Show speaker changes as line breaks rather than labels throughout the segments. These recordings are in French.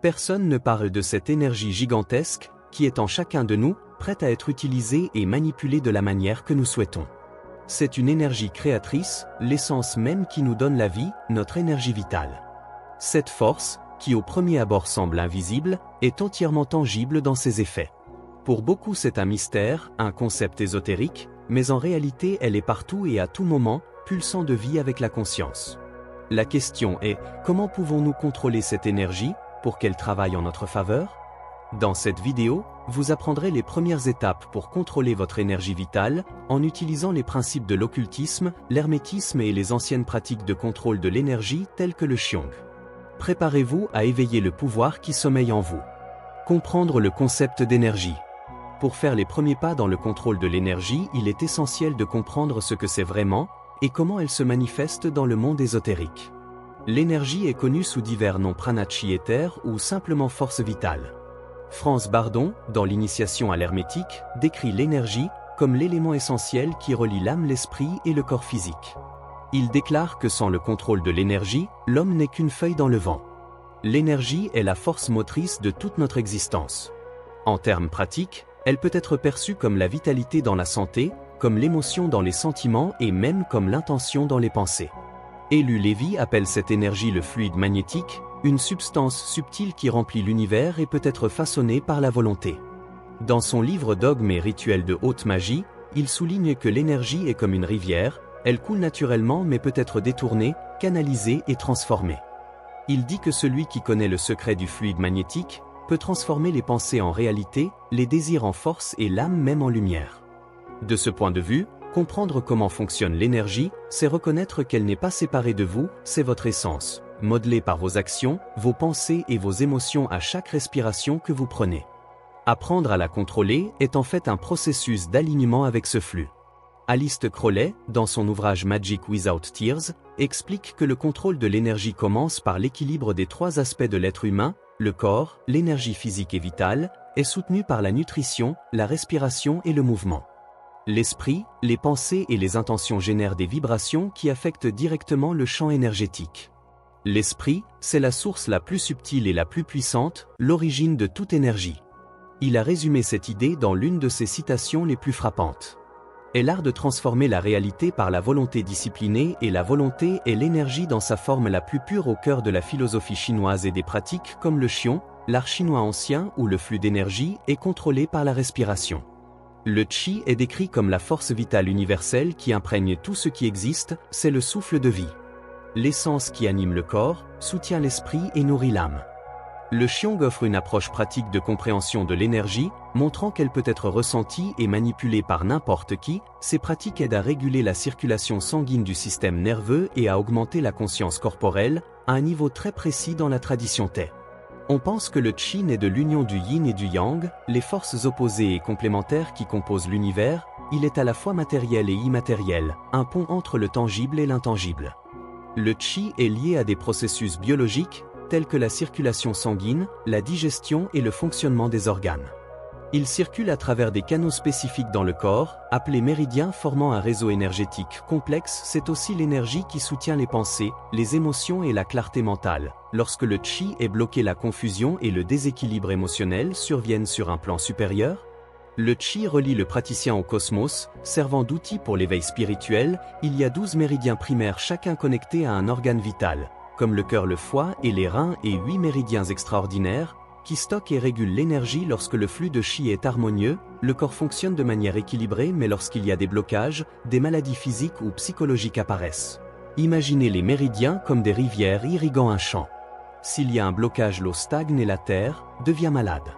Personne ne parle de cette énergie gigantesque qui est en chacun de nous, prête à être utilisée et manipulée de la manière que nous souhaitons. C'est une énergie créatrice, l'essence même qui nous donne la vie, notre énergie vitale. Cette force, qui au premier abord semble invisible, est entièrement tangible dans ses effets. Pour beaucoup c'est un mystère, un concept ésotérique, mais en réalité elle est partout et à tout moment, pulsant de vie avec la conscience. La question est, comment pouvons-nous contrôler cette énergie, pour qu'elle travaille en notre faveur? Dans cette vidéo, vous apprendrez les premières étapes pour contrôler votre énergie vitale, en utilisant les principes de l'occultisme, l'hermétisme et les anciennes pratiques de contrôle de l'énergie telles que le Qiong. Préparez-vous à éveiller le pouvoir qui sommeille en vous. Comprendre le concept d'énergie. Pour faire les premiers pas dans le contrôle de l'énergie, il est essentiel de comprendre ce que c'est vraiment, et comment elle se manifeste dans le monde ésotérique. L'énergie est connue sous divers noms prana-chi éther ou simplement force vitale. Franz Bardon, dans l'initiation à l'hermétique, décrit l'énergie comme l'élément essentiel qui relie l'âme, l'esprit et le corps physique. Il déclare que sans le contrôle de l'énergie, l'homme n'est qu'une feuille dans le vent. L'énergie est la force motrice de toute notre existence. En termes pratiques, elle peut être perçue comme la vitalité dans la santé, comme l'émotion dans les sentiments et même comme l'intention dans les pensées. Élu Lévy appelle cette énergie le fluide magnétique, une substance subtile qui remplit l'univers et peut être façonnée par la volonté. Dans son livre Dogmes et rituels de haute magie, il souligne que l'énergie est comme une rivière, elle coule naturellement mais peut être détournée, canalisée et transformée. Il dit que celui qui connaît le secret du fluide magnétique peut transformer les pensées en réalité, les désirs en force et l'âme même en lumière. De ce point de vue, comprendre comment fonctionne l'énergie, c'est reconnaître qu'elle n'est pas séparée de vous, c'est votre essence, modelée par vos actions, vos pensées et vos émotions à chaque respiration que vous prenez. Apprendre à la contrôler est en fait un processus d'alignement avec ce flux. Aleister Crowley, dans son ouvrage Magic Without Tears, explique que le contrôle de l'énergie commence par l'équilibre des trois aspects de l'être humain, le corps, l'énergie physique et vitale, est soutenu par la nutrition, la respiration et le mouvement. L'esprit, les pensées et les intentions génèrent des vibrations qui affectent directement le champ énergétique. L'esprit, c'est la source la plus subtile et la plus puissante, l'origine de toute énergie. Il a résumé cette idée dans l'une de ses citations les plus frappantes. Est l'art de transformer la réalité par la volonté disciplinée et la volonté est l'énergie dans sa forme la plus pure au cœur de la philosophie chinoise et des pratiques comme le Qiong, l'art chinois ancien où le flux d'énergie est contrôlé par la respiration. Le Qi est décrit comme la force vitale universelle qui imprègne tout ce qui existe, c'est le souffle de vie. L'essence qui anime le corps, soutient l'esprit et nourrit l'âme. Le Qiong offre une approche pratique de compréhension de l'énergie, montrant qu'elle peut être ressentie et manipulée par n'importe qui. Ces pratiques aident à réguler la circulation sanguine du système nerveux et à augmenter la conscience corporelle, à un niveau très précis dans la tradition Taï. On pense que le Qi naît de l'union du yin et du yang, les forces opposées et complémentaires qui composent l'univers. Il est à la fois matériel et immatériel, un pont entre le tangible et l'intangible. Le Qi est lié à des processus biologiques, tels que la circulation sanguine, la digestion et le fonctionnement des organes. Il circule à travers des canaux spécifiques dans le corps, appelés méridiens formant un réseau énergétique complexe. C'est aussi l'énergie qui soutient les pensées, les émotions et la clarté mentale. Lorsque le Qi est bloqué, la confusion et le déséquilibre émotionnel surviennent sur un plan supérieur. Le Qi relie le praticien au cosmos, servant d'outil pour l'éveil spirituel. Il y a 12 méridiens primaires, chacun connecté à un organe vital, comme le cœur, le foie et les reins, et 8 méridiens extraordinaires, qui stockent et régulent l'énergie. Lorsque le flux de Qi est harmonieux, le corps fonctionne de manière équilibrée, mais lorsqu'il y a des blocages, des maladies physiques ou psychologiques apparaissent. Imaginez les méridiens comme des rivières irriguant un champ. S'il y a un blocage, l'eau stagne et la terre devient malade.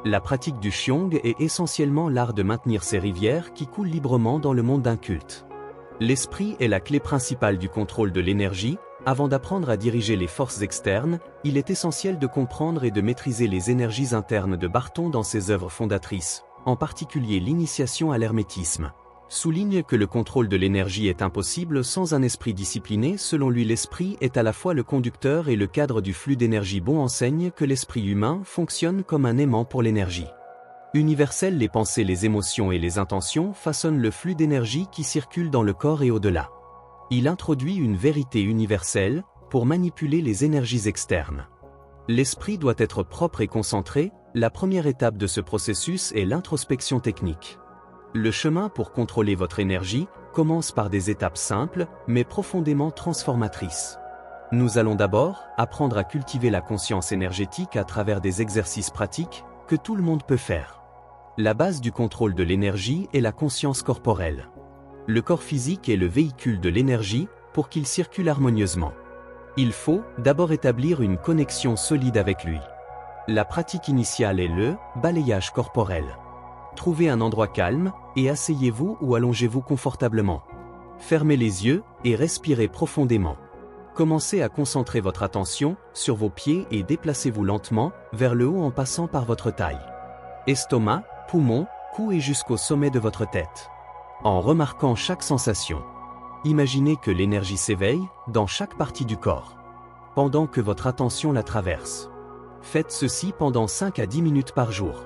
La pratique du Qiong est essentiellement l'art de maintenir ces rivières qui coulent librement dans le monde d'un culte. L'esprit est la clé principale du contrôle de l'énergie. Avant d'apprendre à diriger les forces externes, il est essentiel de comprendre et de maîtriser les énergies internes de Barton dans ses œuvres fondatrices, en particulier l'initiation à l'hermétisme. Souligne que le contrôle de l'énergie est impossible sans un esprit discipliné. Selon lui, l'esprit est à la fois le conducteur et le cadre du flux d'énergie. Bon enseigne que l'esprit humain fonctionne comme un aimant pour l'énergie. Universel, les pensées, les émotions et les intentions façonnent le flux d'énergie qui circule dans le corps et au-delà. Il introduit une vérité universelle pour manipuler les énergies externes. L'esprit doit être propre et concentré. La première étape de ce processus est l'introspection technique. Le chemin pour contrôler votre énergie commence par des étapes simples, mais profondément transformatrices. Nous allons d'abord apprendre à cultiver la conscience énergétique à travers des exercices pratiques que tout le monde peut faire. La base du contrôle de l'énergie est la conscience corporelle. Le corps physique est le véhicule de l'énergie pour qu'il circule harmonieusement. Il faut d'abord établir une connexion solide avec lui. La pratique initiale est le balayage corporel. Trouvez un endroit calme et asseyez-vous ou allongez-vous confortablement. Fermez les yeux et respirez profondément. Commencez à concentrer votre attention sur vos pieds et déplacez-vous lentement vers le haut en passant par votre taille. Estomac, poumons, cou et jusqu'au sommet de votre tête. En remarquant chaque sensation. Imaginez que l'énergie s'éveille dans chaque partie du corps. Pendant que votre attention la traverse. Faites ceci pendant 5 à 10 minutes par jour.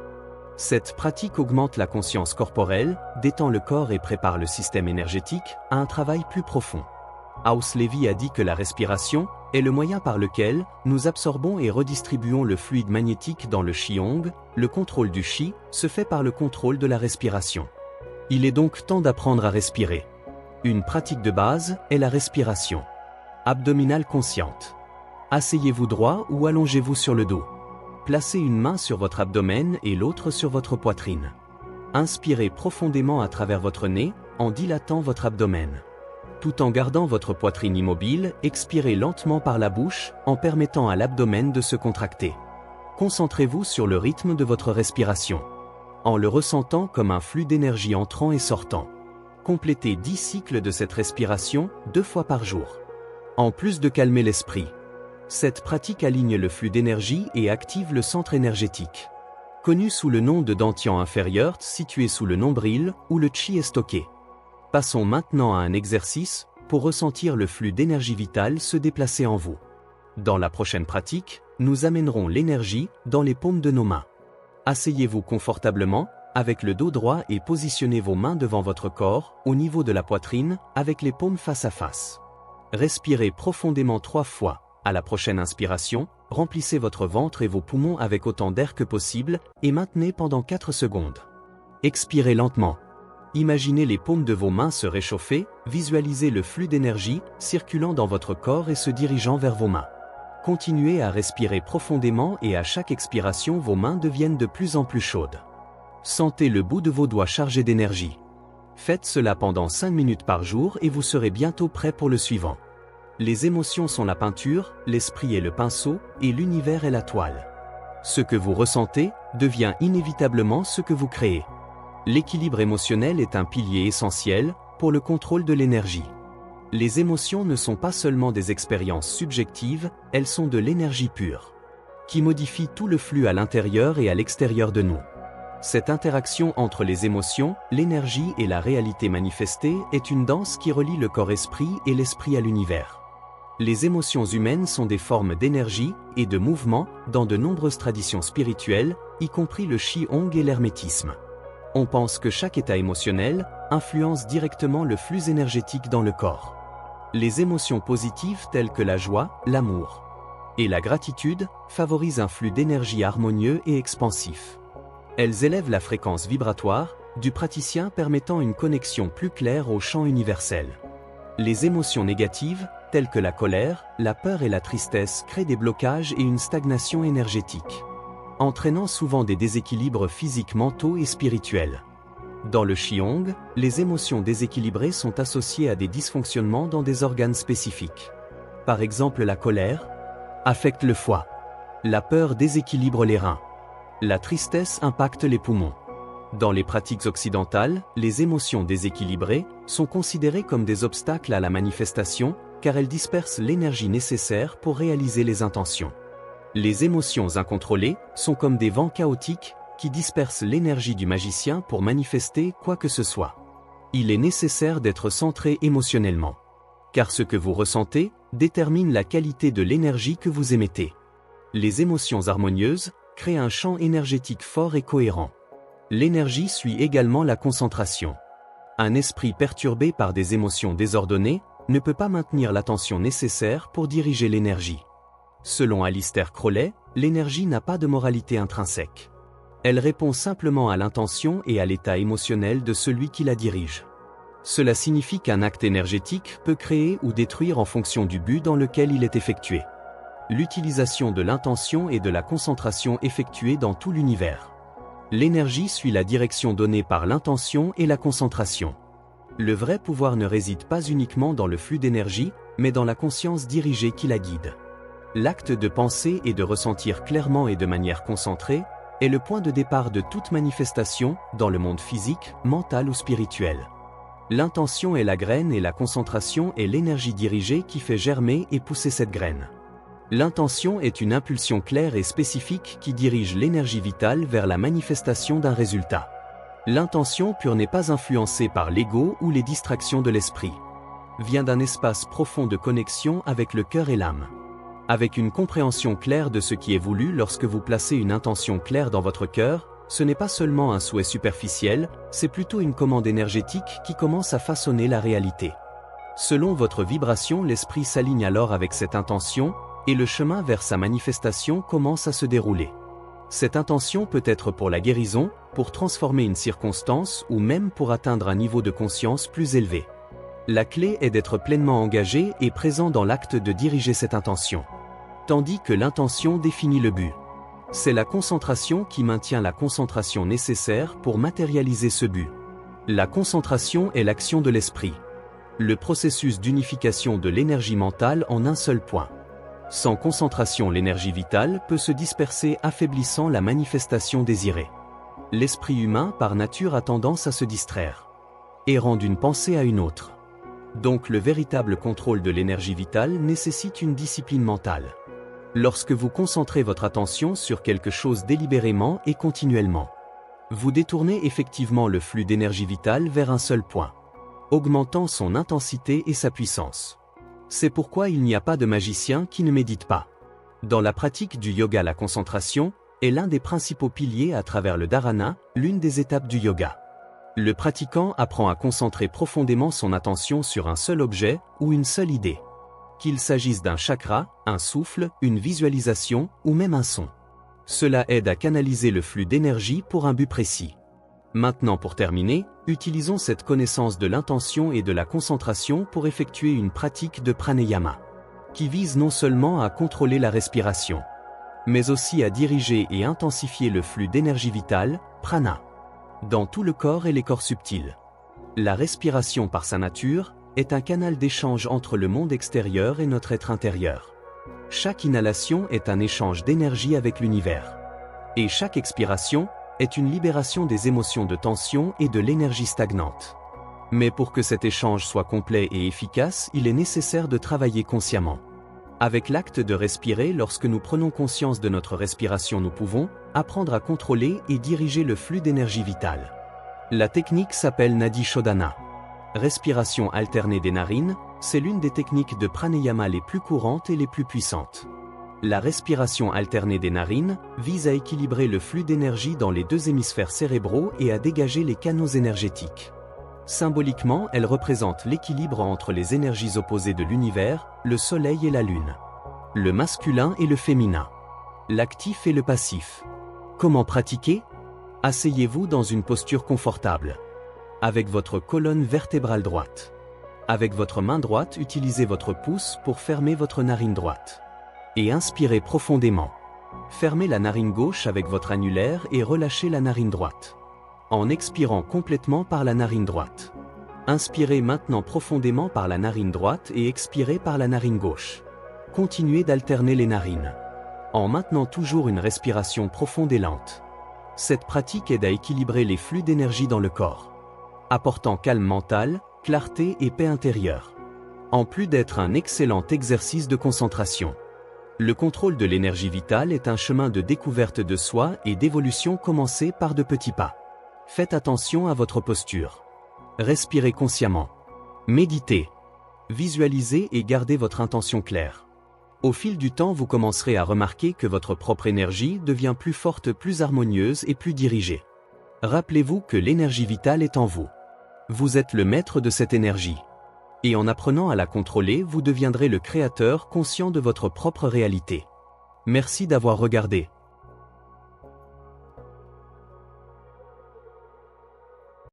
Cette pratique augmente la conscience corporelle, détend le corps et prépare le système énergétique à un travail plus profond. House Levy a dit que la respiration est le moyen par lequel nous absorbons et redistribuons le fluide magnétique dans le Qigong. Le contrôle du Qi se fait par le contrôle de la respiration. Il est donc temps d'apprendre à respirer. Une pratique de base est la respiration abdominale consciente. Asseyez-vous droit ou allongez-vous sur le dos. Placez une main sur votre abdomen et l'autre sur votre poitrine. Inspirez profondément à travers votre nez en dilatant votre abdomen. Tout en gardant votre poitrine immobile, expirez lentement par la bouche en permettant à l'abdomen de se contracter. Concentrez-vous sur le rythme de votre respiration, en le ressentant comme un flux d'énergie entrant et sortant. Complétez 10 cycles de cette respiration 2 fois par jour. En plus de calmer l'esprit, cette pratique aligne le flux d'énergie et active le centre énergétique. Connu sous le nom de dantian inférieur situé sous le nombril où le Qi est stocké. Passons maintenant à un exercice pour ressentir le flux d'énergie vitale se déplacer en vous. Dans la prochaine pratique, nous amènerons l'énergie dans les paumes de nos mains. Asseyez-vous confortablement, avec le dos droit et positionnez vos mains devant votre corps, au niveau de la poitrine, avec les paumes face à face. Respirez profondément 3 fois. À la prochaine inspiration, remplissez votre ventre et vos poumons avec autant d'air que possible et maintenez pendant 4 secondes. Expirez lentement. Imaginez les paumes de vos mains se réchauffer, visualisez le flux d'énergie circulant dans votre corps et se dirigeant vers vos mains. Continuez à respirer profondément et à chaque expiration vos mains deviennent de plus en plus chaudes. Sentez le bout de vos doigts chargé d'énergie. Faites cela pendant 5 minutes par jour et vous serez bientôt prêt pour le suivant. Les émotions sont la peinture, l'esprit est le pinceau et l'univers est la toile. Ce que vous ressentez devient inévitablement ce que vous créez. L'équilibre émotionnel est un pilier essentiel pour le contrôle de l'énergie. Les émotions ne sont pas seulement des expériences subjectives, elles sont de l'énergie pure, qui modifie tout le flux à l'intérieur et à l'extérieur de nous. Cette interaction entre les émotions, l'énergie et la réalité manifestée est une danse qui relie le corps-esprit et l'esprit à l'univers. Les émotions humaines sont des formes d'énergie et de mouvement dans de nombreuses traditions spirituelles, y compris le Qigong et l'hermétisme. On pense que chaque état émotionnel influence directement le flux énergétique dans le corps. Les émotions positives telles que la joie, l'amour et la gratitude favorisent un flux d'énergie harmonieux et expansif. Elles élèvent la fréquence vibratoire du praticien permettant une connexion plus claire au champ universel. Les émotions négatives, telles que la colère, la peur et la tristesse créent des blocages et une stagnation énergétique, entraînant souvent des déséquilibres physiques, mentaux et spirituels. Dans le Qigong, les émotions déséquilibrées sont associées à des dysfonctionnements dans des organes spécifiques. Par exemple, la colère affecte le foie, la peur déséquilibre les reins, la tristesse impacte les poumons. Dans les pratiques occidentales, les émotions déséquilibrées sont considérées comme des obstacles à la manifestation, car elles dispersent l'énergie nécessaire pour réaliser les intentions. Les émotions incontrôlées sont comme des vents chaotiques qui dispersent l'énergie du magicien pour manifester quoi que ce soit. Il est nécessaire d'être centré émotionnellement, car ce que vous ressentez détermine la qualité de l'énergie que vous émettez. Les émotions harmonieuses créent un champ énergétique fort et cohérent. L'énergie suit également la concentration. Un esprit perturbé par des émotions désordonnées ne peut pas maintenir l'attention nécessaire pour diriger l'énergie. Selon Aleister Crowley, l'énergie n'a pas de moralité intrinsèque. Elle répond simplement à l'intention et à l'état émotionnel de celui qui la dirige. Cela signifie qu'un acte énergétique peut créer ou détruire en fonction du but dans lequel il est effectué. L'utilisation de l'intention et de la concentration effectuée dans tout l'univers. L'énergie suit la direction donnée par l'intention et la concentration. Le vrai pouvoir ne réside pas uniquement dans le flux d'énergie, mais dans la conscience dirigée qui la guide. L'acte de penser et de ressentir clairement et de manière concentrée est le point de départ de toute manifestation, dans le monde physique, mental ou spirituel. L'intention est la graine et la concentration est l'énergie dirigée qui fait germer et pousser cette graine. L'intention est une impulsion claire et spécifique qui dirige l'énergie vitale vers la manifestation d'un résultat. L'intention pure n'est pas influencée par l'ego ou les distractions de l'esprit. Vient d'un espace profond de connexion avec le cœur et l'âme. Avec une compréhension claire de ce qui est voulu lorsque vous placez une intention claire dans votre cœur, ce n'est pas seulement un souhait superficiel, c'est plutôt une commande énergétique qui commence à façonner la réalité. Selon votre vibration, l'esprit s'aligne alors avec cette intention, et le chemin vers sa manifestation commence à se dérouler. Cette intention peut être pour la guérison, pour transformer une circonstance ou même pour atteindre un niveau de conscience plus élevé. La clé est d'être pleinement engagé et présent dans l'acte de diriger cette intention. Tandis que l'intention définit le but. C'est la concentration qui maintient la concentration nécessaire pour matérialiser ce but. La concentration est l'action de l'esprit. Le processus d'unification de l'énergie mentale en un seul point. Sans concentration, l'énergie vitale peut se disperser, affaiblissant la manifestation désirée. L'esprit humain par nature a tendance à se distraire, errant d'une pensée à une autre. Donc le véritable contrôle de l'énergie vitale nécessite une discipline mentale. Lorsque vous concentrez votre attention sur quelque chose délibérément et continuellement, vous détournez effectivement le flux d'énergie vitale vers un seul point, augmentant son intensité et sa puissance. C'est pourquoi il n'y a pas de magicien qui ne médite pas. Dans la pratique du yoga, la concentration est l'un des principaux piliers à travers le dharana, l'une des étapes du yoga. Le pratiquant apprend à concentrer profondément son attention sur un seul objet ou une seule idée. Qu'il s'agisse d'un chakra, un souffle, une visualisation ou même un son. Cela aide à canaliser le flux d'énergie pour un but précis. Maintenant, pour terminer, utilisons cette connaissance de l'intention et de la concentration pour effectuer une pratique de pranayama, qui vise non seulement à contrôler la respiration, mais aussi à diriger et intensifier le flux d'énergie vitale, prana, dans tout le corps et les corps subtils. La respiration par sa nature est un canal d'échange entre le monde extérieur et notre être intérieur. Chaque inhalation est un échange d'énergie avec l'univers. Et chaque expiration est une libération des émotions de tension et de l'énergie stagnante. Mais pour que cet échange soit complet et efficace, il est nécessaire de travailler consciemment. Avec l'acte de respirer, lorsque nous prenons conscience de notre respiration, nous pouvons apprendre à contrôler et diriger le flux d'énergie vitale. La technique s'appelle Nadi Shodhana. Respiration alternée des narines, c'est l'une des techniques de pranayama les plus courantes et les plus puissantes. La respiration alternée des narines vise à équilibrer le flux d'énergie dans les deux hémisphères cérébraux et à dégager les canaux énergétiques. Symboliquement, elle représente l'équilibre entre les énergies opposées de l'univers, le soleil et la lune, le masculin et le féminin, l'actif et le passif. Comment pratiquer? Asseyez-vous dans une posture confortable, avec votre colonne vertébrale droite. Avec votre main droite, utilisez votre pouce pour fermer votre narine droite. Et inspirez profondément. Fermez la narine gauche avec votre annulaire et relâchez la narine droite. En expirant complètement par la narine droite. Inspirez maintenant profondément par la narine droite et expirez par la narine gauche. Continuez d'alterner les narines, en maintenant toujours une respiration profonde et lente. Cette pratique aide à équilibrer les flux d'énergie dans le corps, apportant calme mental, clarté et paix intérieure. En plus d'être un excellent exercice de concentration. Le contrôle de l'énergie vitale est un chemin de découverte de soi et d'évolution commencé par de petits pas. Faites attention à votre posture. Respirez consciemment. Méditez. Visualisez et gardez votre intention claire. Au fil du temps, vous commencerez à remarquer que votre propre énergie devient plus forte, plus harmonieuse et plus dirigée. Rappelez-vous que l'énergie vitale est en vous. Vous êtes le maître de cette énergie. Et en apprenant à la contrôler, vous deviendrez le créateur conscient de votre propre réalité. Merci d'avoir regardé.